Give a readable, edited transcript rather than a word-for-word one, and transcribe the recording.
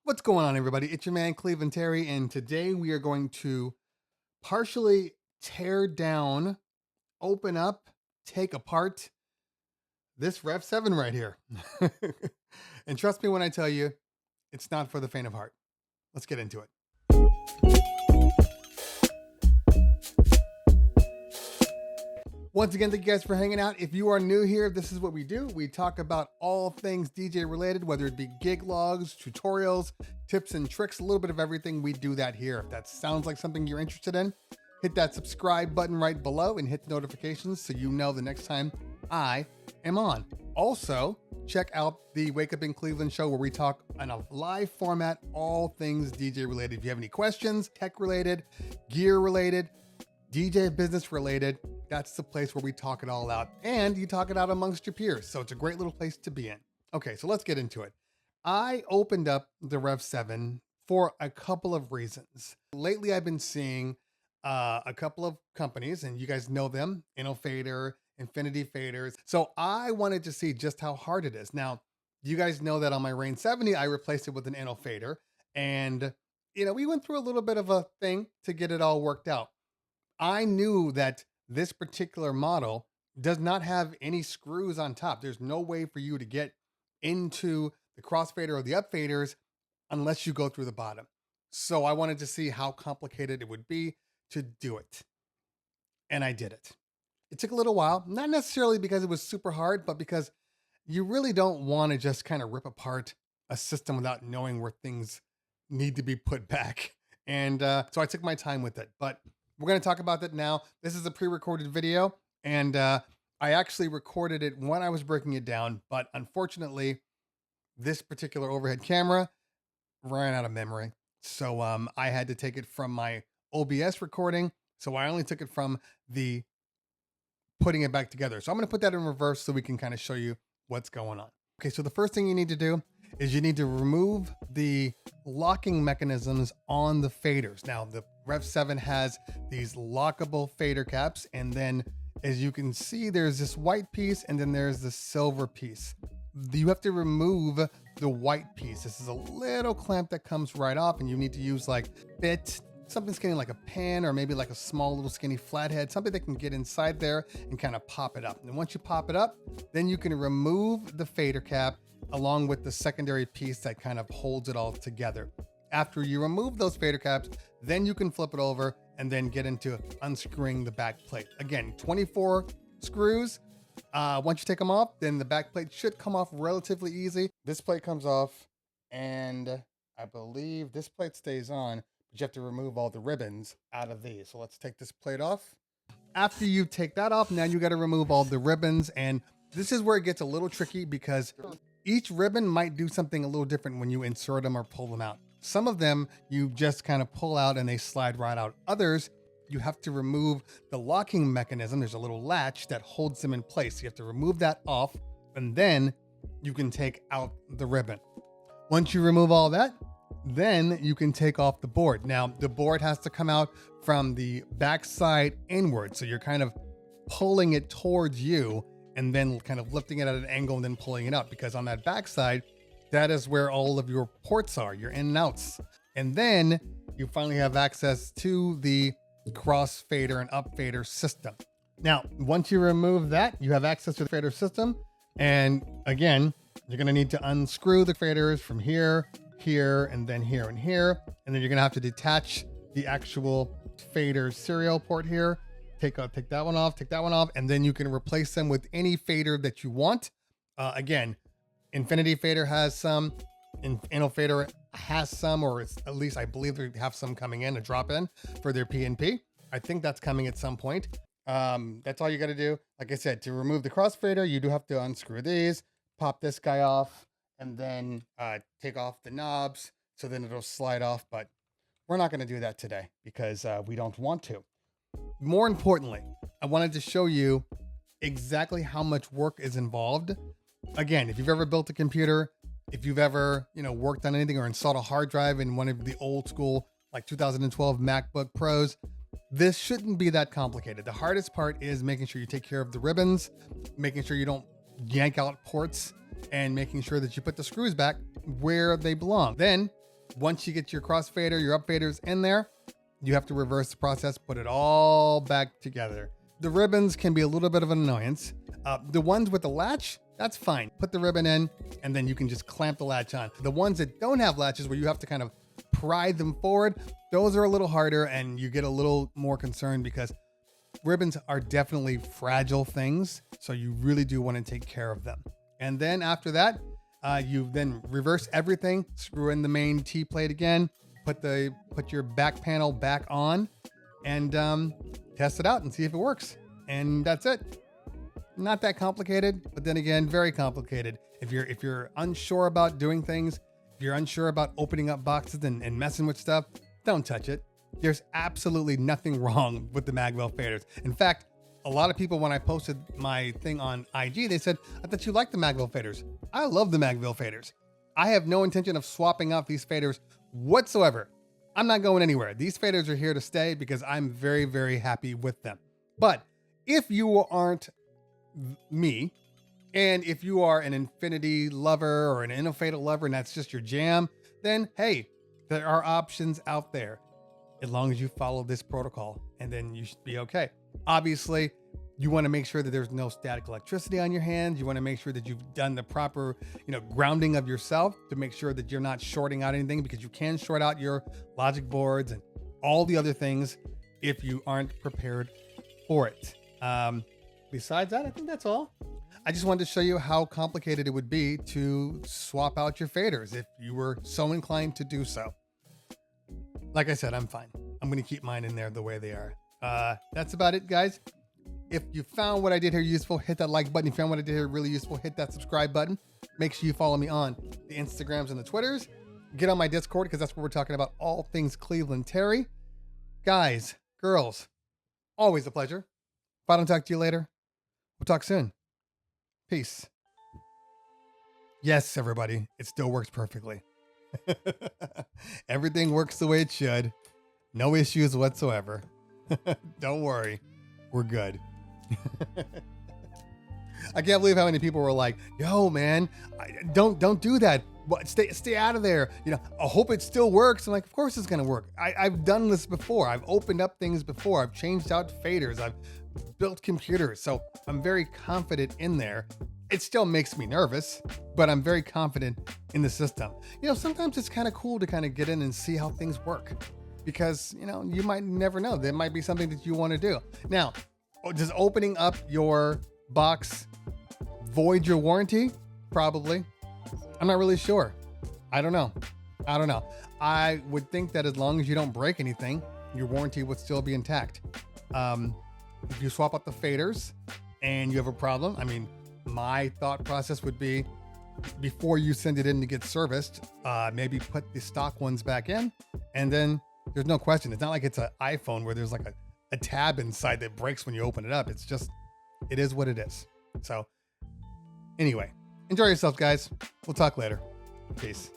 What's going on, everybody? It's your man Cleveland Terry, and today we are going to partially tear down, open up, take apart this Rev 7 right here. And trust me when I tell you, it's not for the faint of heart. Let's get into it. Once again, thank you guys for hanging out. If you are new here, this is what we do. We talk about all things DJ related, whether it be gig logs, tutorials, tips and tricks, a little bit of everything. We do that here. If that sounds like something you're interested in, hit that subscribe button right below and hit the notifications so you know the next time I am on. Also, check out the Wake Up in Cleveland show where we talk in a live format, all things DJ related. If you have any questions, tech related, gear related, DJ business related, that's the place where we talk it all out, and you talk it out amongst your peers. So it's a great little place to be in. Okay, so let's get into it. I opened up the Rev 7 for a couple of reasons. Lately, I've been seeing a couple of companies, and you guys know them, Fader, Infinity Faders. So I wanted to see just how hard it is. Now, you guys know that on my Rain 70, I replaced it with an Fader, and we went through a little bit of a thing to get it all worked out. I knew that this particular model does not have any screws on top. There's no way for you to get into the crossfader or the upfaders unless you go through the bottom. So I wanted to see how complicated it would be to do it. And I did it. It took a little while, not necessarily because it was super hard, but because you really don't want to just kind of rip apart a system without knowing where things need to be put back. And so I took my time with it. But we're going to talk about that now. This is a pre-recorded video, and I actually recorded it when I was breaking it down, but unfortunately, this particular overhead camera ran out of memory. So I had to take it from my OBS recording, so I only took it from the putting it back together. So I'm going to put that in reverse so we can kind of show you what's going on. Okay, so the first thing you need to do is you need to remove the locking mechanisms on the faders. Now, the Rev 7 has these lockable fader caps, and then as you can see, there's this white piece and then there's the silver piece. You have to remove the white piece. This is a little clamp that comes right off, and you need to use like something skinny like a pen, or maybe like a small little skinny flathead, something that can get inside there and kind of pop it up. And once you pop it up, then you can remove the fader cap along with the secondary piece that kind of holds it all together. After you remove those fader caps, then you can flip it over and then get into unscrewing the back plate. Again, 24 screws. Once you take them off, then the back plate should come off relatively easy. This plate comes off, and I believe this plate stays on, but you have to remove all the ribbons out of these. So let's take this plate off. After you take that off, now you got to remove all the ribbons, and this is where it gets a little tricky because each ribbon might do something a little different when you insert them or pull them out. Some of them you just kind of pull out and they slide right out. Others, you have to remove the locking mechanism. There's a little latch that holds them in place. You have to remove that off, and then you can take out the ribbon. Once you remove all that, then you can take off the board. Now, the board has to come out from the backside inward. So you're kind of pulling it towards you and then kind of lifting it at an angle and then pulling it up, because on that backside, that is where all of your ports are, your in and outs. And then you finally have access to the cross fader and up fader system. Now, once you remove that, you have access to the fader system. And again, you're going to need to unscrew the faders from here, here, and then here and here. And then you're going to have to detach the actual fader serial port here. Take that one off, and then you can replace them with any fader that you want. Again, Infinity Fader has some, Fader has some, or it's, at least I believe they have some coming in, a drop in for their PNP. I think that's coming at some point. That's all you got to do. Like I said, to remove the crossfader, you do have to unscrew these, pop this guy off, and then take off the knobs, so then it'll slide off. But we're not going to do that today because we don't want to. More importantly, I wanted to show you exactly how much work is involved. Again, if you've ever built a computer, if you've ever, worked on anything or installed a hard drive in one of the old school, like 2012 MacBook Pros, this shouldn't be that complicated. The hardest part is making sure you take care of the ribbons, making sure you don't yank out ports, and making sure that you put the screws back where they belong. Then once you get your crossfader, your upfaders in there, you have to reverse the process, put it all back together. The ribbons can be a little bit of an annoyance. The ones with the latch, that's fine. Put the ribbon in and then you can just clamp the latch on. The ones that don't have latches where you have to kind of pry them forward, those are a little harder and you get a little more concerned because ribbons are definitely fragile things. So you really do want to take care of them. And then after that, you then reverse everything, screw in the main T-plate again, put your back panel back on and test it out and see if it works. And that's it. Not that complicated, but then again, very complicated. If you're unsure about doing things, if you're unsure about opening up boxes and messing with stuff, don't touch it. There's absolutely nothing wrong with the Magwell faders. In fact, a lot of people, when I posted my thing on IG, they said, I thought you liked the Magwell faders. I love the Magwell faders. I have no intention of swapping out these faders whatsoever. I'm not going anywhere. These faders are here to stay because I'm very, very happy with them. But if you aren't me, and if you are an Infinity lover or an Innofatal lover and that's just your jam, then hey, there are options out there as long as you follow this protocol, and then you should be okay. Obviously, you want to make sure that there's no static electricity on your hands. You want to make sure that you've done the proper, grounding of yourself to make sure that you're not shorting out anything, because you can short out your logic boards and all the other things if you aren't prepared for it. Besides that, I think that's all. I just wanted to show you how complicated it would be to swap out your faders if you were so inclined to do so. Like I said, I'm fine. I'm going to keep mine in there the way they are. That's about it, guys. If you found what I did here useful, hit that like button. If you found what I did here really useful, hit that subscribe button. Make sure you follow me on the Instagrams and the Twitters. Get on my Discord because that's where we're talking about all things Cleveland Terry. Guys, girls, always a pleasure. If I don't talk to you later, we'll talk soon. Peace. Yes, everybody, it still works perfectly. Everything works the way it should. No issues whatsoever. Don't worry. We're good. I can't believe how many people were like, yo, man, don't do that. Stay out of there. I hope it still works. I'm like, of course it's going to work. I've done this before. I've opened up things before. I've changed out faders. I've built computers. So I'm very confident in there. It still makes me nervous, but I'm very confident in the system. Sometimes it's kind of cool to kind of get in and see how things work because, you might never know. There might be something that you want to do. Now, does opening up your box void your warranty? Probably. I'm not really sure. I don't know. I would think that as long as you don't break anything, your warranty would still be intact. If you swap out the faders and you have a problem, my thought process would be before you send it in to get serviced, maybe put the stock ones back in, and then there's no question. It's not like it's an iPhone where there's like a tab inside that breaks when you open it up. It's just, it is what it is. So anyway, enjoy yourself, guys. We'll talk later. Peace.